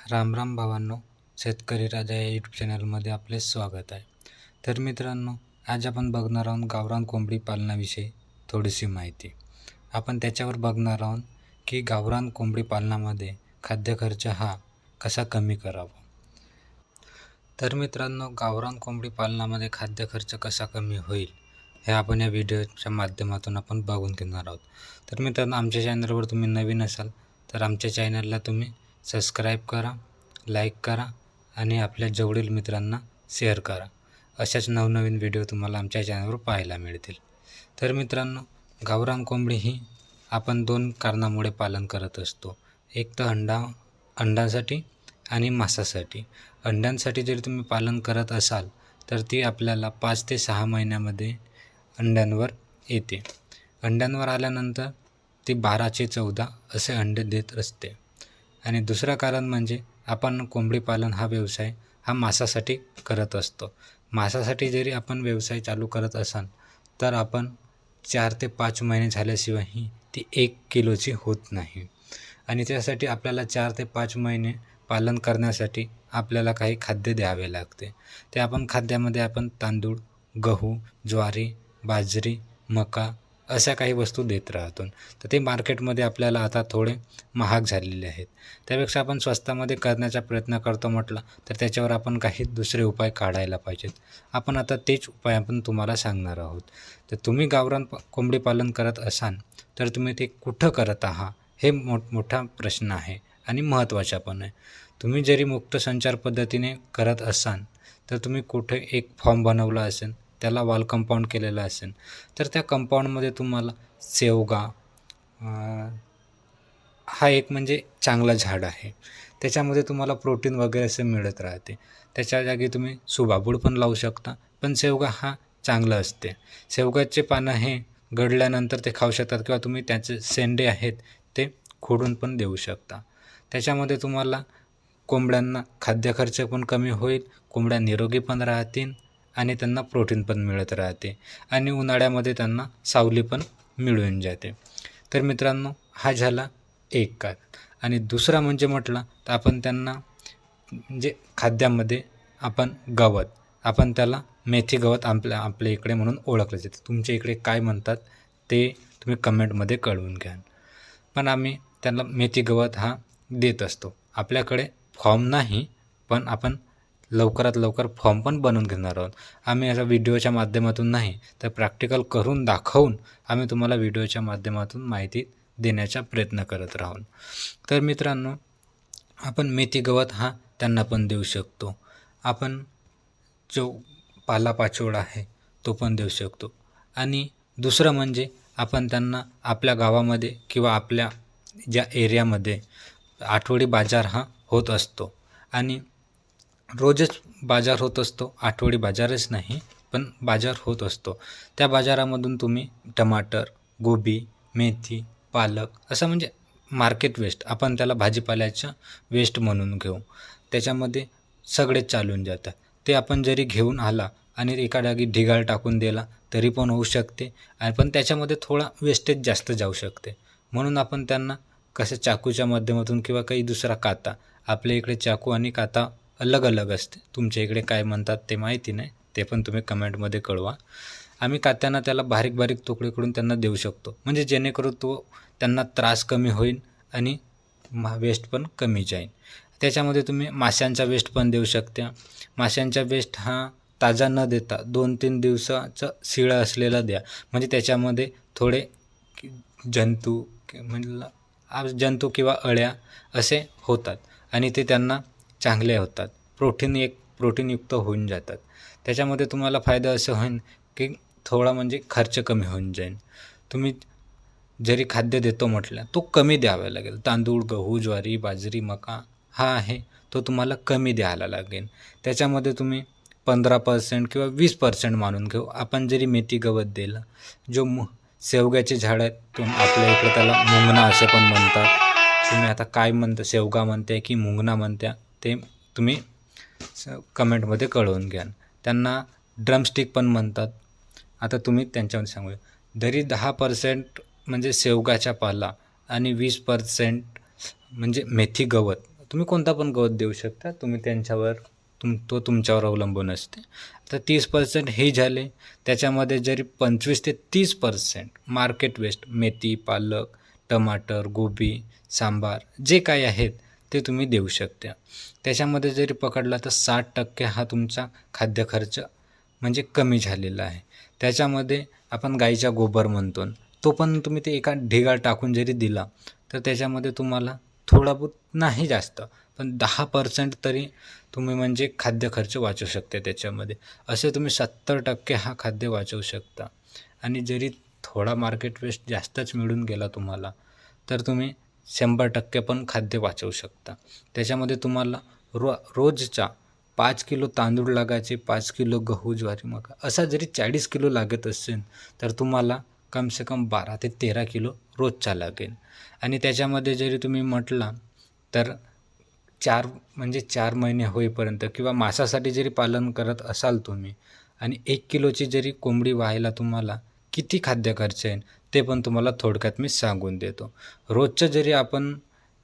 राम राम भावांनो, शेतकरी राजा या यूट्यूब चॅनलमध्ये आपले स्वागत आहे. तर मित्रांनो, आज आपण बघणार आहोत गावरान कोंबडी पालनाविषयी थोडीशी माहिती. आपण त्याच्यावर बघणार आहोत की गावरान कोंबडी पालनामध्ये खाद्य खर्च हा कसा कमी करावा. तर मित्रांनो, गावरान कोंबडी पालनामध्ये खाद्य खर्च कसा कमी होईल हे आपण या व्हिडिओच्या माध्यमातून आपण बघून घेणार आहोत. तर मित्रांनो, आमच्या चॅनलवर तुम्ही नवीन असाल तर आमच्या चॅनलला तुम्ही सबस्क्राईब करा, लाईक करा आणि आपल्या जवळील मित्रांना शेअर करा. अशाच नवनवीन व्हिडिओ तुम्हाला आमच्या चॅनलवर पाहायला मिळतील. तर मित्रांनो, गावरान कोंबडी ही आपण 2 कारणामुळे पालन करत असतो. एक तर अंडासाठी आणि मांसासाठी. अंड्यांसाठी जर तुम्ही पालन करत असाल तर ती आपल्याला 5 ते 6 महिन्यामध्ये अंड्यांवर येते. अंड्यांवर आल्यानंतर ती 12चे 14 असे अंडे देत असते. आणि दुसरं कारण म्हणजे आपण कोंबडी पालन हा व्यवसाय हा मांसासाठी करत असतो. मांसासाठी जरी आपण व्यवसाय चालू करत असाल तर आपण 4 ते 5 महिने झाल्याशिवायही ती 1 किलोची होत नाही. आणि त्यासाठी आपल्याला 4 ते 5 महिने पालन करण्यासाठी आपल्याला काही खाद्य द्यावे लागते. ते आपण खाद्यामध्ये आपण तांदूळ, गहू, ज्वारी, बाजरी, मका अशा काही वस्तू देत राहतो. तर ते मार्केटमध्ये आपल्याला आता थोडे महाग झालेले आहेत. त्यापेक्षा आपण स्वस्तामध्ये करण्याचा प्रयत्न करतो म्हटलं तर त्याच्यावर आपण काही दुसरे उपाय काढायला पाहिजेत. आपण आता तेच उपाय आपण तुम्हाला सांगणार आहोत. तर तुम्ही गावरान कोंबडी पालन करत असाल तर तुम्ही ते कुठं करत आहात हे मोठा प्रश्न आहे आणि महत्त्वाचा पण आहे. तुम्ही जरी मुक्त संचार पद्धतीने करत असाल तर तुम्ही कुठे एक फॉर्म बनवला असेल, त्याला वॉल कंपाऊंड केलेलं असेल तर त्या कंपाऊंडमध्ये तुम्हाला शेवगा हा एक म्हणजे चांगला झाड आहे. त्याच्यामध्ये तुम्हाला प्रोटीन वगैरे असं मिळत राहते. त्याच्या जागी तुम्ही सुबाबूळ पण लावू शकता, पण शेवगा हा चांगलं असते. शेवगाचे पानं हे गळल्यानंतर ते खाऊ शकतात किंवा तुम्ही त्याचे शेंडे आहेत ते खोडून पण देऊ शकता. त्याच्यामध्ये तुम्हाला कोंबड्यांना खाद्य खर्च पण कमी होईल, कोंबड्या निरोगी पण राहतील आणि त्यांना प्रोटीन पण मिळत राहते आणि उन्हाळ्यामध्ये त्यांना सावली पण मिळून जाते. तर मित्रांनो, हा झाला एक कारण. आणि दुसरा म्हणजे म्हटलं तर आपण त्यांना म्हणजे खाद्यामध्ये आपण गवत, आपण त्याला मेथी गवत आपल्या इकडे म्हणून ओळखलं जाते. तुमच्या इकडे काय म्हणतात ते तुम्ही कमेंटमध्ये कळवून घ्या. पण आम्ही त्यांना मेथी गवत हा देत असतो. आपल्याकडे फॉर्म नाही, पण आपण लवकरात लवकर फॉर्म पण बनवून घेणार आहोत. आम्ही अशा व्हिडिओच्या माध्यमातून नाही तर प्रॅक्टिकल करून दाखवून आम्ही तुम्हाला व्हिडिओच्या माध्यमातून माहिती देण्याचा प्रयत्न करत राहू. तर मित्रांनो, आपण मेथी गवत हा त्यांना पण देऊ शकतो. आपण जो पालापाचोळा आहे तो पण देऊ शकतो. आणि दुसरं म्हणजे आपण त्यांना आपल्या गावामध्ये किंवा आपल्या ज्या एरियामध्ये आठवडी बाजार हा होत असतो आणि रोजच बाजार होत असतो. आठवडी बाजारच नाही पण बाजार होत असतो. त्या बाजारामधून तुम्ही टमाटर, गोबी, मेथी, पालक असं म्हणजे मार्केट वेस्ट, आपण त्याला भाजीपाल्याच्या वेस्ट म्हणून घेऊ. त्याच्यामध्ये सगळेच चालून जातात. ते आपण जरी घेऊन आला आणि एका जागी ढिगाळ टाकून दिला तरी पण होऊ शकते. आणि पण त्याच्यामध्ये थोडा वेस्टेज जास्त जाऊ शकते. म्हणून आपण त्यांना कसं चाकूच्या माध्यमातून किंवा काही दुसरा काता, आपल्या इकडे चाकू आणि काता अलग अलग असते. तुमच्या इकडे काय म्हणतात ते माहिती नाही, ते पण तुम्ही कमेंटमध्ये कळवा. आम्ही कात्यांना त्याला बारीक बारीक तुकडे करून त्यांना देऊ शकतो, म्हणजे जेणेकरून तो त्यांना त्रास कमी होईल आणि वेस्ट पण कमी जाईल. त्याच्यामध्ये तुम्ही माशांचा वेस्ट पण देऊ शकता. माशांचा वेस्ट हा ताजा न देता 2-3 दिवसाचं शिळं असलेला द्या, म्हणजे त्याच्यामध्ये थोडे जंतू किंवा अळ्या असे होतात आणि ते त्यांना चांगले होतात. प्रोटीनयुक्त होऊन जातात. त्याच्यामध्ये तुम्हाला फायदा असं होईल की थोडा म्हणजे खर्च कमी होऊन जाईल. तुम्ही जरी खाद्य देतो म्हटलं तो कमी द्यावा लागेल. तांदूळ, गहू, ज्वारी, बाजरी, मका हा आहे तो तुम्हाला कमी द्यायला लागेल. त्याच्यामध्ये तुम्ही 15% किंवा 20% मानून घेऊ. आपण जरी मेथी गवत दिलं, जो शेवग्याचे झाड आहेत, आपल्या इकडे त्याला मुंगणा असे पण म्हणतात. तुम्ही आता काय म्हणता, शेवगा म्हणते की मुंगणा म्हणत्या ते तुम्ही कमेंटमध्ये कळवून घ्या. त्यांना ड्रमस्टिक पण म्हणतात. आता तुम्ही त्यांच्यामध्ये सांगूया. जरी 10% म्हणजे शेवगाचा पाला आणि 20% म्हणजे मेथी गवत तुम्ही कोणता पण गवत देऊ शकता, तुम्ही त्यांच्यावर तो तुमच्यावर अवलंबून असते. आता 30% हे झाले. त्याच्यामध्ये जरी 25 ते 30% मार्केट वेस्ट, मेथी, पालक, टमाटर, गोबी, सांबार जे काही आहेत ते तुम्ही देऊ शकता. त्याच्यामध्ये जरी पकडला तर 60% हा तुमचा खाद्य खर्च म्हणजे कमी झालेला आहे. त्याच्यामध्ये आपण गाईचा गोबर म्हणतो, तो पण तुम्ही ते एका ढिगात टाकून जरी दिला तर त्याच्यामध्ये तुम्हाला थोडा बहुत, नाही जास्त, पण 10% तरी तुम्ही म्हणजे खाद्य खर्च वाचवू शकता त्याच्यामध्ये. असे तुम्ही 70% हा खाद्य वाचवू शकता. आणि जरी थोडा मार्केट वेस्ट जास्तच मिळून गेला तुम्हाला तर तुम्ही 100% पण खाद्य वाचवू शकता. त्याच्यामध्ये तुम्हाला रोजचा 5 किलो तांदूळ लागायचे, 5 किलो गहू, ज्वारी, मका असा जरी 40 किलो लागत असेल तर तुम्हाला कम से कम 12 ते 13 किलो रोजचा लागेल. आणि त्याच्यामध्ये जरी तुम्ही म्हटला तर 4 महिने होईपर्यंत किंवा मांसासाठी जरी पालन करत असाल तुम्ही आणि 1 किलोची जरी कोंबडी व्हायला तुम्हाला किती खाद्य खर्च येईल ते पण तुम्हाला थोडक्यात मी सांगून देतो. रोजचं जरी आपण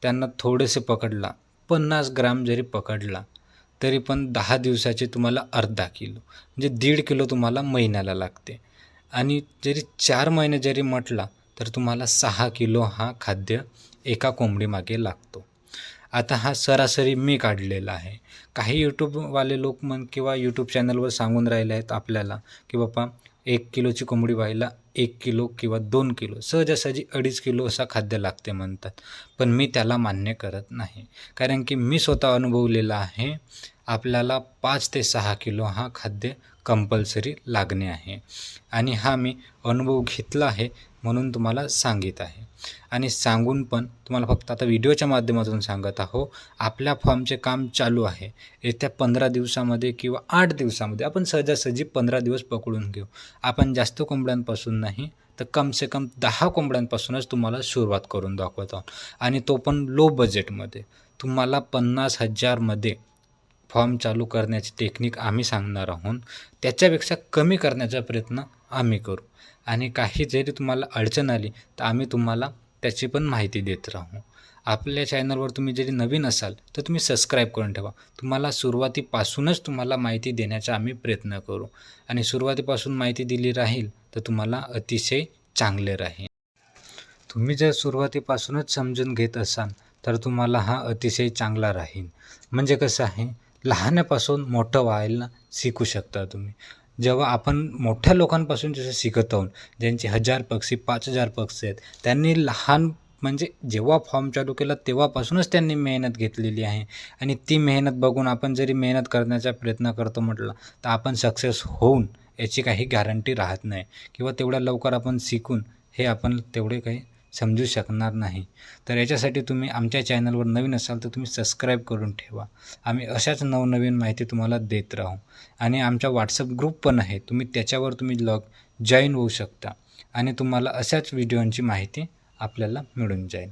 त्यांना थोडेसे पकडला, 50 ग्राम जरी पकडला तरी पण 10 दिवसाचे तुम्हाला अर्धा किलो म्हणजे 1.5 किलो तुम्हाला महिन्याला लागते. आणि जरी 4 महिने जरी म्हटला तर तुम्हाला 6 किलो हा खाद्य एका कोंबडीमागे लागतो. आता हा सरासरी मी काढलेला आहे. काही यूट्यूबवाले लोक किंवा यूट्यूब चॅनलवर सांगून राहिले आहेत आपल्याला की बाबा 1 किलोची कोंबडी व्हायला 1 किलो किंवा 2 किलो, सहजासहजी 2.5 किलो असा खाद्य लागते म्हणतात. पण मी त्याला मान्य करत नाही, कारण की मी स्वतः अनुभवलेलं आहे. आपल्याला 5 ते 6 किलो हा खाद्य कंपल्सरी लागणे आहे. आणि हा मी अनुभव घेतला आहे म्हणून तुम्हाला सांगित आहे. आणि सांगून पण तुम्हाला फक्त आता व्हिडिओच्या माध्यमातून सांगत आहो. आपल्या फॉर्मचे काम चालू आहे. येत्या 15 दिवसामध्ये किंवा 8 दिवसामध्ये, आपण सहजासहजी 15 दिवस पकडून घेऊ. आपण जास्त कोंबड्यांपासून नाही तर कम से कम 10 कोंबड्यांपासूनच तुम्हाला सुरुवात करून दाखवत आहोत. आणि तो पण लो बजेटमध्ये. तुम्हाला 50,000 मध्ये फॉर्म चालू करण्याची टेक्निक आम्ही सांगणार आहोत. त्याच्यापेक्षा कमी करण्याचा प्रयत्न आम्ही करू. आणि काही जरी तुम्हाला अडचण आली तर आम्ही तुम्हाला त्याची पण माहिती देत राहू. आपल्या चॅनलवर तुम्ही जरी नवीन असाल तर तुम्ही सबस्क्राईब करून ठेवा. तुम्हाला सुरुवातीपासूनच तुम्हाला माहिती देण्याचा आम्ही प्रयत्न करू. आणि सुरुवातीपासून माहिती दिली राहील तर तुम्हाला अतिशय चांगले राहील. तुम्ही जर सुरुवातीपासूनच समजून घेत असाल तर तुम्हाला हा अतिशय चांगला राहील. म्हणजे कसं आहे, लहानापासून मोठं व्हायला शिकू शकता तुम्ही. जेव्हा आपण मोठ्या लोकांपासून जसं शिकत आहोत, ज्यांचे 1000 पक्षी 5000 पक्षी आहेत, त्यांनी म्हणजे जेव्हा फॉर्म चालू केला तेव्हापासूनच त्यांनी मेहनत घेतलेली आहे. आणि ती मेहनत बघून आपण जरी मेहनत करण्याचा प्रयत्न करतो म्हटलं तर आपण सक्सेस होऊन याची काही गॅरंटी राहत नाही. किंवा तेवढ्या लवकर आपण शिकून हे आपण तेवढे काही समजू शकणार नाही. तर याच्यासाठी तुम्ही आमच्या चॅनलवर नवीन असाल तर तुम्ही सबस्क्राईब करून ठेवा. आम्ही अशाच नवनवीन माहिती तुम्हाला देत राहू. आणि आमचा व्हॉट्सअप ग्रुप पण आहे, त्याच्यावर तुम्ही जॉईन होऊ शकता. आणि तुम्हाला अशाच व्हिडिओंची माहिती आपल्याला मिळून जाईल.